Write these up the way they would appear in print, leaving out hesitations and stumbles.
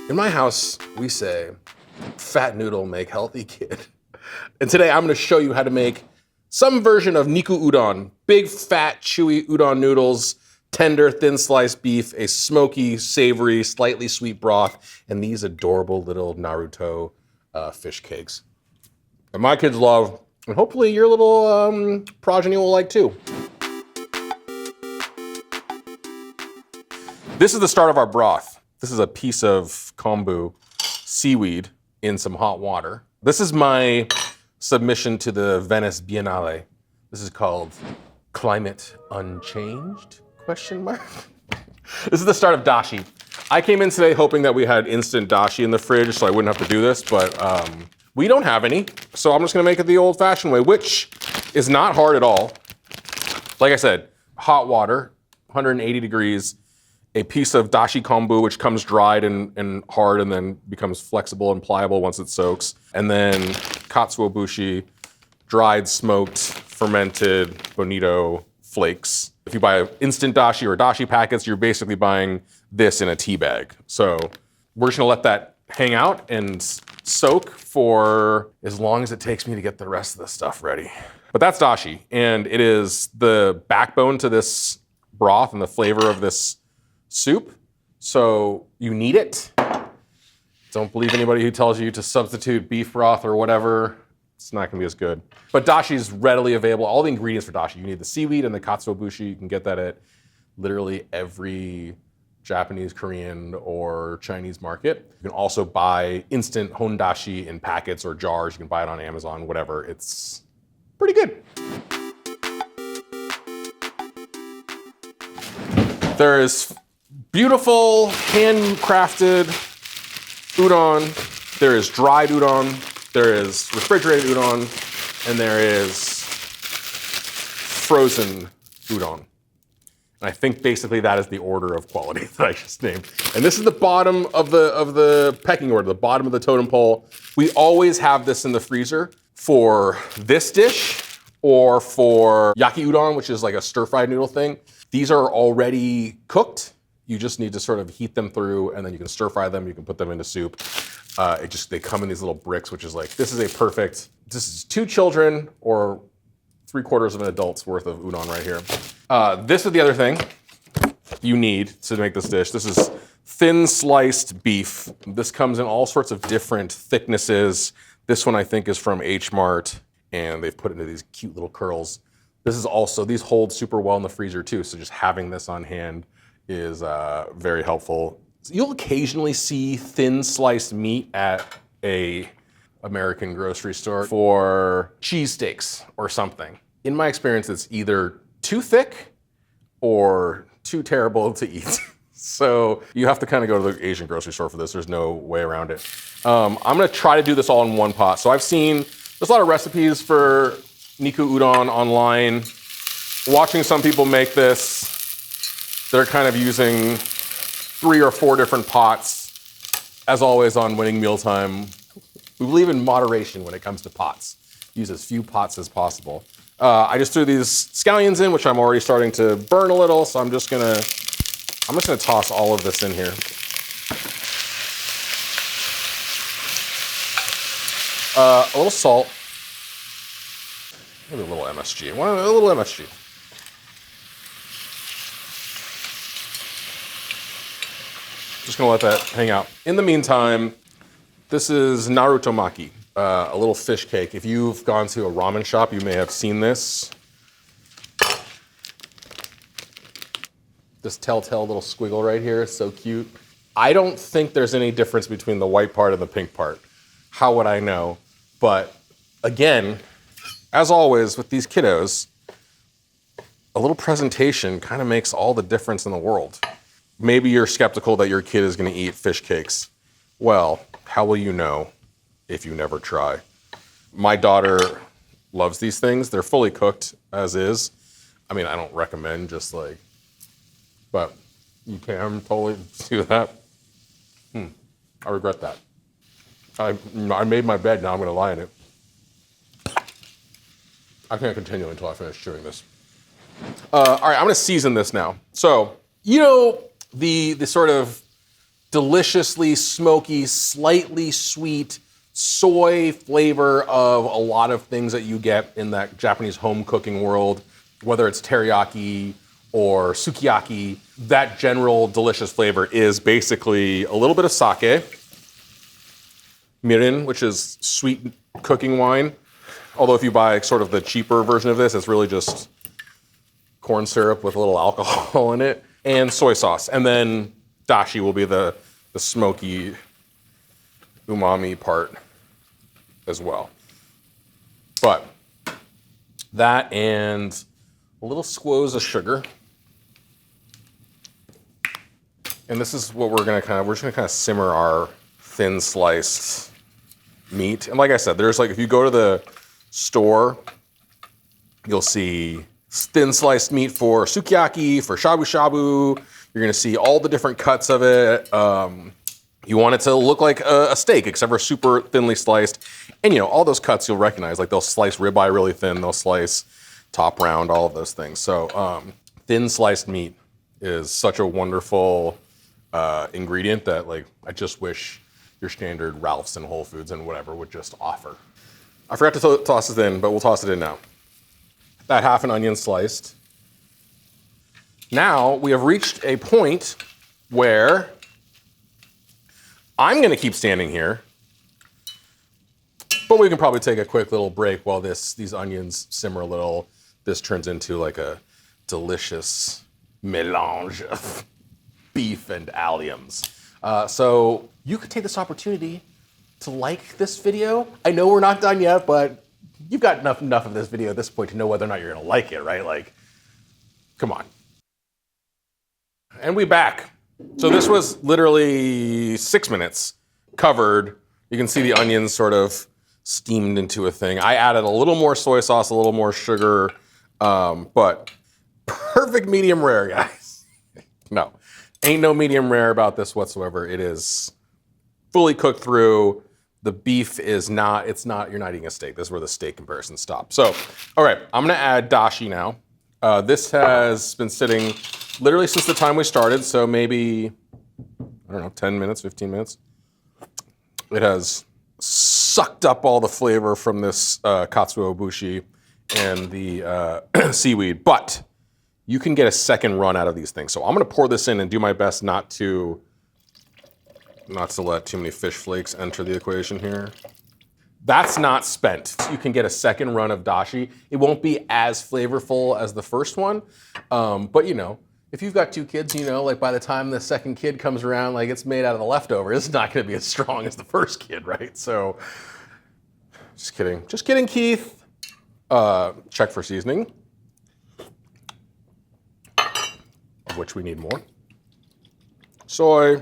In my house, we say, fat noodle make healthy kid. And today I'm gonna show you how to make some version of Niku Udon. Big, fat, chewy udon noodles, tender, thin sliced beef, a smoky, savory, slightly sweet broth, and these adorable little Naruto fish cakes. And my kids love, and hopefully your little progeny will like too. This is the start of our broth. This is a piece of kombu seaweed in some hot water. This is my submission to the Venice Biennale. This is called Climate Unchanged, ? This is the start of dashi. I came in today hoping that we had instant dashi in the fridge so I wouldn't have to do this, but we don't have any. So I'm just gonna make it the old fashioned way, which is not hard at all. Like I said, hot water, 180 degrees, a piece of dashi kombu, which comes dried and hard and then becomes flexible and pliable once it soaks. And then katsuobushi, dried, smoked, fermented, bonito flakes. If you buy instant dashi or dashi packets, you're basically buying this in a tea bag. So we're just gonna let that hang out and soak for as long as it takes me to get the rest of the stuff ready. But that's dashi, and it is the backbone to this broth and the flavor of this soup, so you need it. Don't believe anybody who tells you to substitute beef broth or whatever. It's not gonna be as good. But dashi is readily available. All the ingredients for dashi. You need the seaweed and the katsuobushi. You can get that at literally every Japanese, Korean, or Chinese market. You can also buy instant hondashi in packets or jars. You can buy it on Amazon, whatever. It's pretty good. There is beautiful, handcrafted udon. There is dried udon. There is refrigerated udon. And there is frozen udon. And I think basically that is the order of quality that I just named. And this is the bottom of the pecking order, the bottom of the totem pole. We always have this in the freezer for this dish or for yaki udon, which is like a stir-fried noodle thing. These are already cooked. You just need to sort of heat them through and then you can stir fry them, you can put them into soup. They come in these little bricks, which is like, this is 2 children or 3/4 of an adult's worth of udon right here. This is the other thing you need to make this dish. This is thin sliced beef. This comes in all sorts of different thicknesses. This one I think is from H Mart and they've put it into these cute little curls. This is also, these hold super well in the freezer too, so just having this on hand is very helpful. You'll occasionally see thin sliced meat at a American grocery store for cheesesteaks or something. In my experience, it's either too thick or too terrible to eat. So you have to kind of go to the Asian grocery store for this. There's no way around it. I'm gonna try to do this all in one pot. So I've seen, there's a lot of recipes for Niku Udon online. Watching some people make this, they're kind of using 3 or 4 different pots. As always on Winning Mealtime, we believe in moderation when it comes to pots. Use as few pots as possible. I just threw these scallions in, which I'm already starting to burn a little, so I'm just gonna toss all of this in here. A little salt. Maybe a little MSG. A little MSG. Just gonna let that hang out. In the meantime, this is Naruto maki, a little fish cake. If you've gone to a ramen shop, you may have seen this. This telltale little squiggle right here is so cute. I don't think there's any difference between the white part and the pink part. How would I know? But again, as always with these kiddos, a little presentation kind of makes all the difference in the world. Maybe you're skeptical that your kid is gonna eat fish cakes. Well, how will you know if you never try? My daughter loves these things. They're fully cooked as is. I mean, I don't recommend just like, but you can totally do that. I regret that. I made my bed, now I'm gonna lie in it. I can't continue until I finish chewing this. All right, I'm gonna season this now. So, you know, the sort of deliciously smoky, slightly sweet soy flavor of a lot of things that you get in that Japanese home cooking world, whether it's teriyaki or sukiyaki. That general delicious flavor is basically a little bit of sake, mirin, which is sweet cooking wine. Although if you buy sort of the cheaper version of this, it's really just corn syrup with a little alcohol in it, and soy sauce. And then dashi will be the smoky umami part as well. But that and a little squoze of sugar. And this is what we're just gonna kind of simmer our thin sliced meat. And like I said, there's like, if you go to the store, you'll see thin sliced meat for sukiyaki, for shabu shabu. You're gonna see all the different cuts of it. You want it to look like a steak, except for super thinly sliced. And you know, all those cuts you'll recognize, like they'll slice ribeye really thin, they'll slice top round, all of those things. So thin sliced meat is such a wonderful ingredient that like, I just wish your standard Ralph's and Whole Foods and whatever would just offer. I forgot to toss it in, but we'll toss it in now. That half an onion sliced. Now we have reached a point where I'm gonna keep standing here, but we can probably take a quick little break while these onions simmer a little. This turns into like a delicious melange of beef and alliums. So you could take this opportunity to like this video. I know we're not done yet, but you've got enough of this video at this point to know whether or not you're gonna like it, right? Like, come on. And we back. So this was literally 6 minutes covered. You can see the onions sort of steamed into a thing. I added a little more soy sauce, a little more sugar, but perfect medium rare, guys. No, ain't no medium rare about this whatsoever. It is fully cooked through. The beef is not, you're not eating a steak. This is where the steak comparison stops. So, all right, I'm gonna add dashi now. This has been sitting literally since the time we started, so maybe, I don't know, 10 minutes, 15 minutes. It has sucked up all the flavor from this katsuobushi and the seaweed, but you can get a second run out of these things. So I'm gonna pour this in and do my best not to let too many fish flakes enter the equation here. That's not spent. You can get a second run of dashi. It won't be as flavorful as the first one, but you know, if you've got 2 kids, you know, like by the time the second kid comes around, like it's made out of the leftovers, it's not gonna be as strong as the first kid, right? So, just kidding, Keith. Check for seasoning, of which we need more. Soy.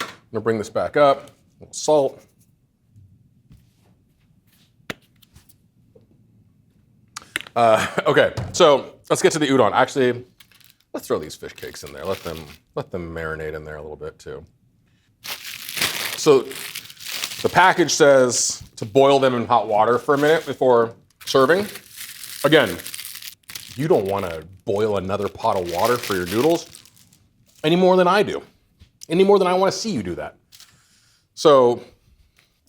I'm gonna bring this back up, a little salt. Okay, so let's get to the udon. Actually, let's throw these fish cakes in there. Let them marinate in there a little bit too. So the package says to boil them in hot water for a minute before serving. Again, you don't want to boil another pot of water for your noodles any more than I do. Any more than I want to see you do that. So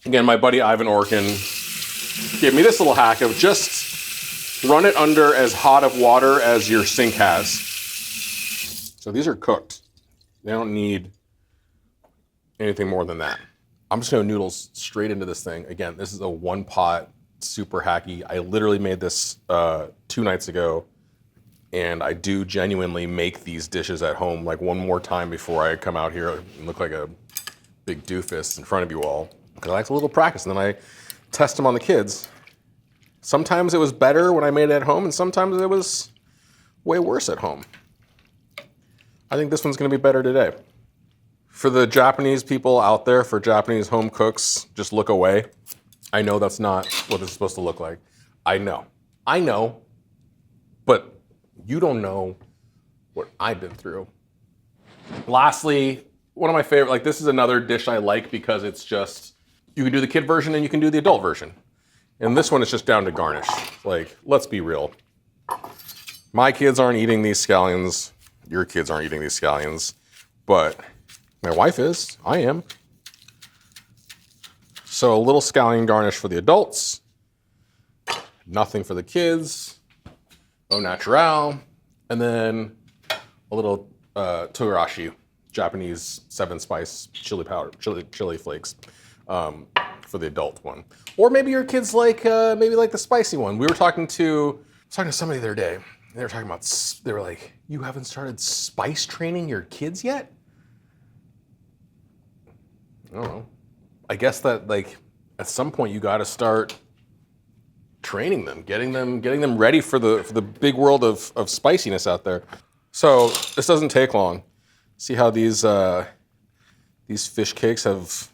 again, my buddy Ivan Orkin gave me this little hack of just run it under as hot of water as your sink has. So these are cooked. They don't need anything more than that. I'm just gonna noodles straight into this thing. Again, this is a 1-pot, super hacky. I literally made this 2 nights ago, and I do genuinely make these dishes at home like one more time before I come out here and look like a big doofus in front of you all. Because I like a little practice, and then I test them on the kids. Sometimes it was better when I made it at home, and sometimes it was way worse at home. I think this one's gonna be better today. For the Japanese people out there, for Japanese home cooks, just look away. I know that's not what it's supposed to look like. I know, but you don't know what I've been through. Lastly, one of my favorite, like this is another dish I like because it's just, you can do the kid version and you can do the adult version. And this one is just down to garnish. Like, let's be real. My kids aren't eating these scallions. Your kids aren't eating these scallions. But My wife is. I am. So a little scallion garnish for the adults. Nothing for the kids. Au naturel. And then a little togarashi, Japanese 7-spice chili powder, chili flakes for the adult one. Or maybe your kids like the spicy one. We were talking to somebody the other day. They were talking about, they were like, you haven't started spice training your kids yet? I don't know. I guess that like at some point you got to start training them, getting them ready for the big world of spiciness out there. So this doesn't take long. See how these fish cakes have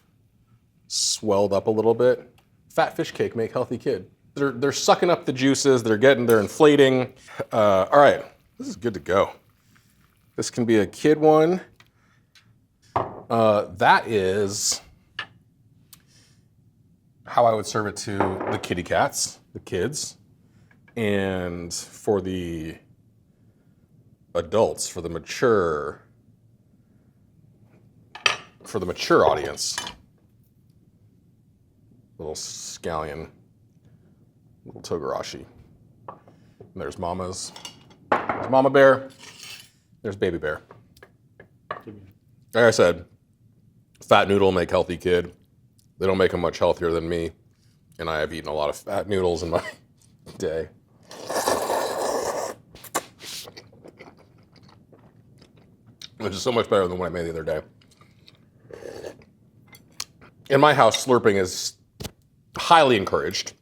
swelled up a little bit? Fat fish cake make healthy kid. They're sucking up the juices. They're inflating. All right, this is good to go. This can be a kid one. That is how I would serve it to the kitty cats, the kids, and for the adults, for the mature audience. Little scallion, little togarashi. And there's Mama's. There's Mama Bear. There's Baby Bear. Like I said, fat noodle make healthy kid. They don't make them much healthier than me, and I have eaten a lot of fat noodles in my day. Which is so much better than what I made the other day. In my house, slurping is highly encouraged.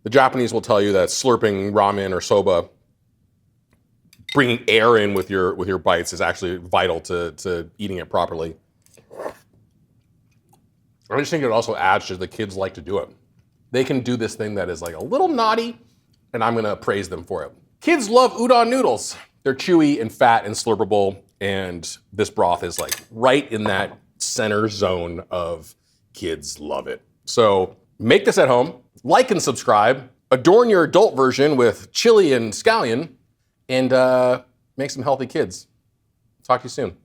The Japanese will tell you that slurping ramen or soba, bringing air in with your bites, is actually vital to eating it properly. I just think it also adds to the kids like to do it. They can do this thing that is like a little naughty, and I'm gonna praise them for it. Kids love udon noodles. They're chewy and fat and slurpable, and this broth is like right in that center zone of kids love it. So make this at home, like and subscribe, adorn your adult version with chili and scallion, and make some healthy kids. Talk to you soon.